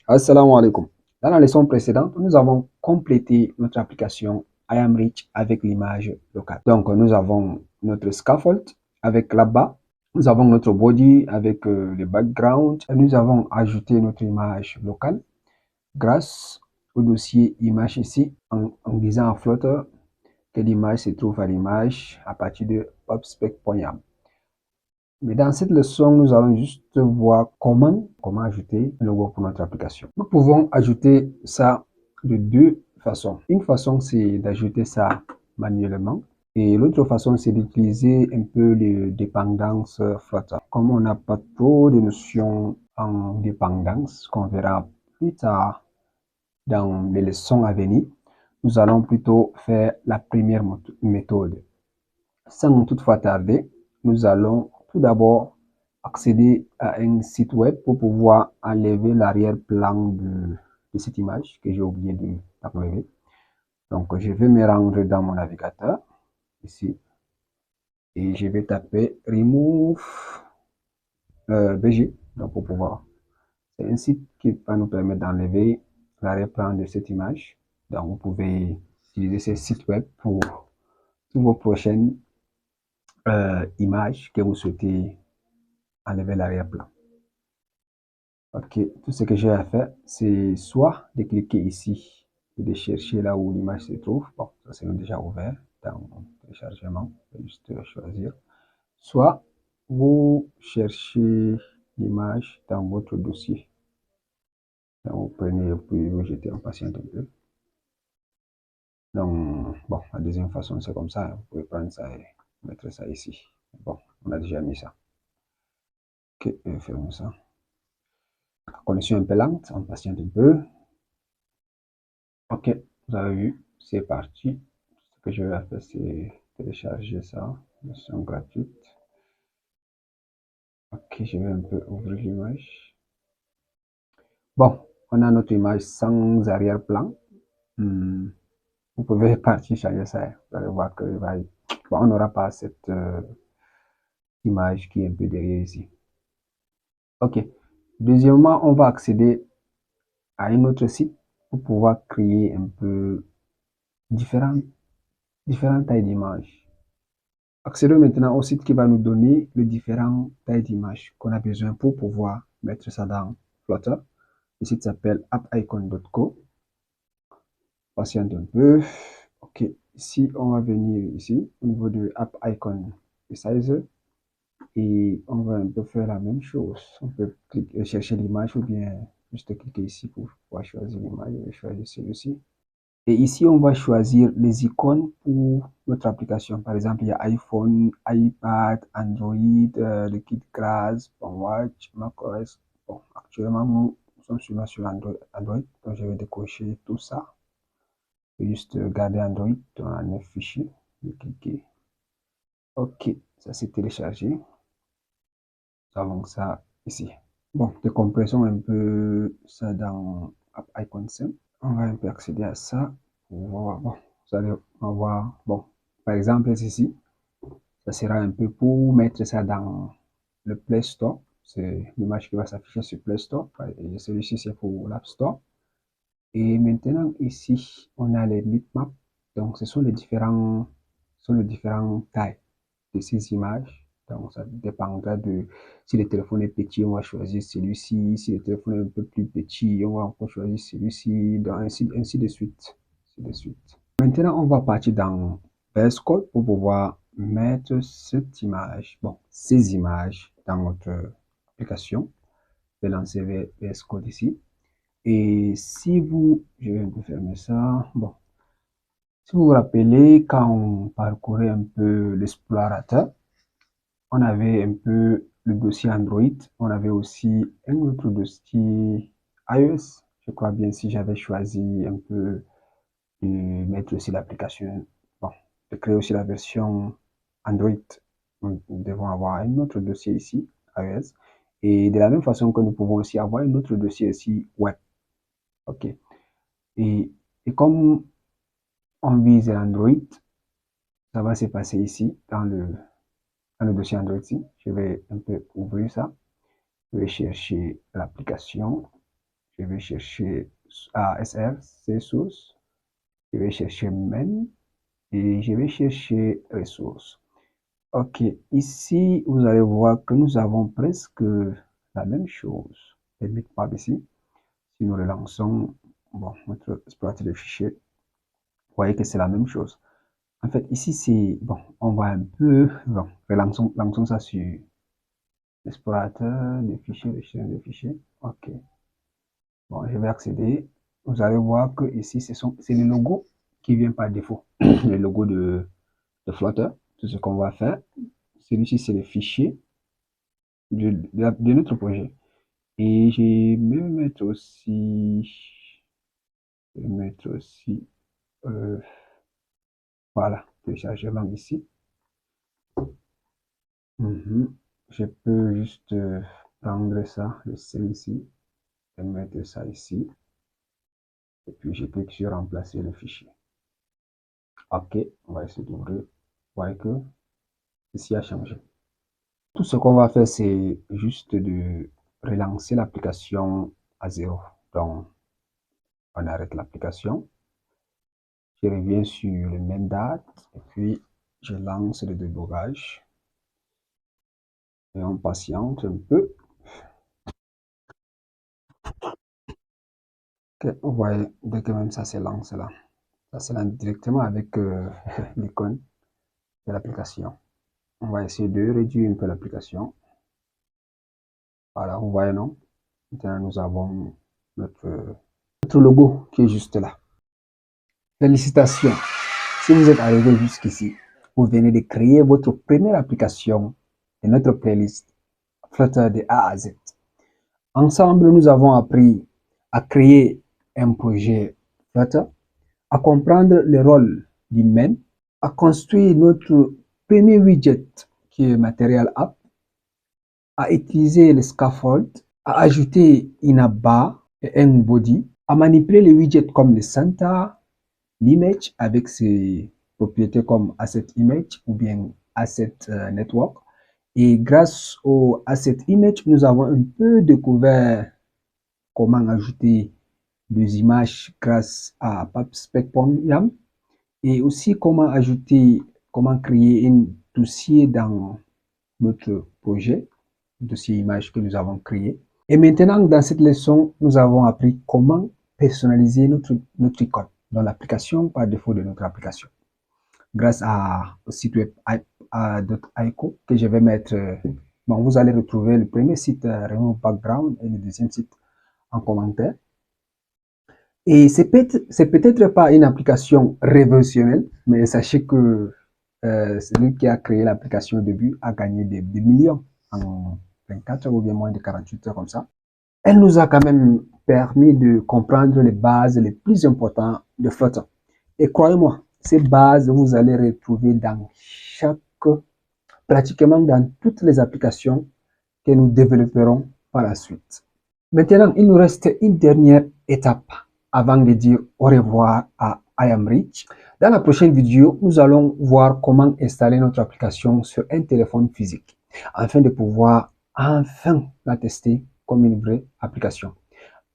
Assalamu alaikum. Dans la leçon précédente, nous avons complété notre application IamReach avec l'image locale. Donc, nous avons notre scaffold avec là-bas. Nous avons notre body avec le background. Et nous avons ajouté notre image locale grâce au dossier image ici en disant à Flutter que l'image se trouve à l'image à partir de popspec.yam. Mais dans cette leçon, nous allons juste voir comment ajouter un logo pour notre application. Nous pouvons ajouter ça de deux façons. Une façon, c'est d'ajouter ça manuellement. Et l'autre façon, c'est d'utiliser un peu les dépendances Flutter. Comme on n'a pas trop de notions en dépendance, qu'on verra plus tard dans les leçons à venir, nous allons plutôt faire la première méthode. Sans toutefois tarder, nous allons tout d'abord accéder à un site web pour pouvoir enlever l'arrière-plan de cette image que j'ai oublié d'enlever. Donc, je vais me rendre dans mon navigateur, ici, et je vais taper remove BG, donc pour pouvoir. C'est un site qui va nous permettre d'enlever l'arrière-plan de cette image. Donc, vous pouvez utiliser ce site web pour toutes vos prochaines images que vous souhaitez enlever l'arrière-plan. Ok, tout ce que j'ai à faire, c'est soit de cliquer ici et de chercher là où l'image se trouve. Bon, ça c'est déjà ouvert dans mon téléchargement. Je vais juste choisir. Soit vous cherchez l'image dans votre dossier. Donc, vous prenez et puis vous jetez en patiente un peu. Donc, bon, la deuxième façon, c'est comme ça. Vous pouvez prendre ça et mettre ça ici. Bon, on a déjà mis ça. Ok, fermons ça. La connexion est un peu lente, on patiente un peu. Ok, vous avez vu, c'est parti. Ce que je vais faire, c'est télécharger ça, version gratuite. Ok, je vais un peu ouvrir l'image. Bon, on a notre image sans arrière-plan. Vous pouvez partir changer ça. Vous allez voir que bon, on n'aura pas cette image qui est un peu derrière ici. Ok. Deuxièmement, on va accéder à un autre site pour pouvoir créer un peu différentes tailles d'images. Accédons maintenant au site qui va nous donner les différentes tailles d'images qu'on a besoin pour pouvoir mettre ça dans Flutter. Le site s'appelle appicon.co. Patiente un peu. Ok, ici on va venir ici au niveau de App Icon Resizer et on va un peu faire la même chose. On peut cliquer, chercher l'image ou bien juste cliquer ici pour pouvoir choisir l'image. Je vais choisir celui-ci. Et ici, on va choisir les icônes pour notre application. Par exemple, il y a iPhone, iPad, Android, le kit Glass, Watch, macOS. Bon, actuellement, nous sommes sur Android, donc je vais décocher tout ça. Je vais juste garder Android dans un 9 fichiers. Je vais cliquer. Ok, ça c'est téléchargé. Nous avons ça ici. Bon, décompressons un peu ça dans Icon 5. On va un peu accéder à ça. On va voir. Bon, vous allez voir. Bon, par exemple, ici, ça sera un peu pour mettre ça dans le Play Store. C'est l'image qui va s'afficher sur Play Store. Et celui-ci, c'est pour l'App Store. Et maintenant, ici, on a les bitmaps. Donc, ce sont les différentes tailles de ces images. Donc, ça dépendra de si le téléphone est petit, on va choisir celui-ci. Si le téléphone est un peu plus petit, on va encore choisir celui-ci. Ainsi de suite. Maintenant, on va partir dans VS Code pour pouvoir mettre cette image, bon, ces images dans notre application. Je vais lancer VS Code ici. Et si vous, je vais un peu fermer ça. Bon, si vous vous rappelez, quand on parcourait un peu l'explorateur, on avait un peu le dossier Android, on avait aussi un autre dossier iOS. Je crois bien si j'avais choisi un peu de mettre aussi l'application, bon, de créer aussi la version Android. Nous devons avoir un autre dossier ici, iOS. Et de la même façon que nous pouvons aussi avoir un autre dossier ici, web. OK. Et comme on vise l'Android, ça va se passer ici dans le dossier Android ici. Je vais un peu ouvrir ça. Je vais chercher l'application. Je vais chercher ASR, c'est source. Je vais chercher main et je vais chercher ressources. Ok, ici, vous allez voir que nous avons presque la même chose. Et pas ici. Si nous relançons, bon, notre explorateur de fichiers, vous voyez que c'est la même chose. En fait, ici, c'est, bon, on va un peu, bon, relançons ça sur l'explorateur de fichiers, le chien de fichiers. Ok. Bon, je vais accéder. Vous allez voir que ici, c'est le logo qui vient par défaut. Le logo de Flutter. Tout ce qu'on va faire, celui-ci, c'est le fichier de notre projet. Et je vais mettre aussi, euh, voilà, téléchargement ici. Je peux juste prendre ça, le C ici, et mettre ça ici. Et puis je clique sur remplacer le fichier. Ok, on va essayer d'ouvrir. Vous voyez que ceci a changé. Tout ce qu'on va faire, c'est juste de relancer l'application à zéro. Donc, on arrête l'application. Je reviens sur le main date et puis je lance le débogage. Et on patiente un peu. Okay, vous voyez, dès que même ça se lance là, ça se lance directement avec l'icône de l'application. On va essayer de réduire un peu l'application. Voilà, vous voyez, non? Maintenant, nous avons notre logo qui est juste là. Félicitations! Si vous êtes arrivé jusqu'ici, vous venez de créer votre première application de notre playlist Flutter de A à Z. Ensemble, nous avons appris à créer un projet Flutter, à comprendre le rôle du main, à construire notre premier widget qui est Material App, à utiliser le scaffold, à ajouter une app bar et un body, à manipuler les widgets comme le center, l'image avec ses propriétés comme asset image ou bien asset network. Et grâce au asset image, nous avons un peu découvert comment ajouter des images grâce à PubSpec.yam et aussi comment créer un dossier dans notre projet, dossier image que nous avons créé. Et maintenant, dans cette leçon, nous avons appris comment personnaliser notre icône dans l'application par défaut de notre application. Grâce au site web .ico que je vais mettre, bon, vous allez retrouver le premier site Remove Background et le deuxième site en commentaire. Et c'est peut-être pas une application révolutionnaire, mais sachez que celui qui a créé l'application au début a gagné des millions en 24 heures ou bien moins de 48 heures comme ça. Elle nous a quand même permis de comprendre les bases les plus importantes de Flutter. Et croyez-moi, ces bases, vous allez retrouver dans pratiquement dans toutes les applications que nous développerons par la suite. Maintenant, il nous reste une dernière étape avant de dire au revoir à IamRich. Dans la prochaine vidéo, nous allons voir comment installer notre application sur un téléphone physique afin de pouvoir enfin la tester comme une vraie application.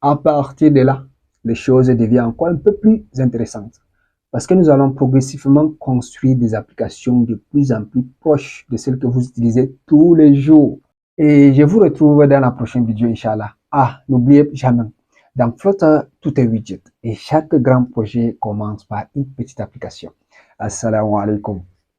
À partir de là, les choses deviennent encore un peu plus intéressantes parce que nous allons progressivement construire des applications de plus en plus proches de celles que vous utilisez tous les jours. Et je vous retrouve dans la prochaine vidéo, Inch'Allah. Ah, n'oubliez jamais, dans Flutter, tout est widget et chaque grand projet commence par une petite application. Assalamu alaikum.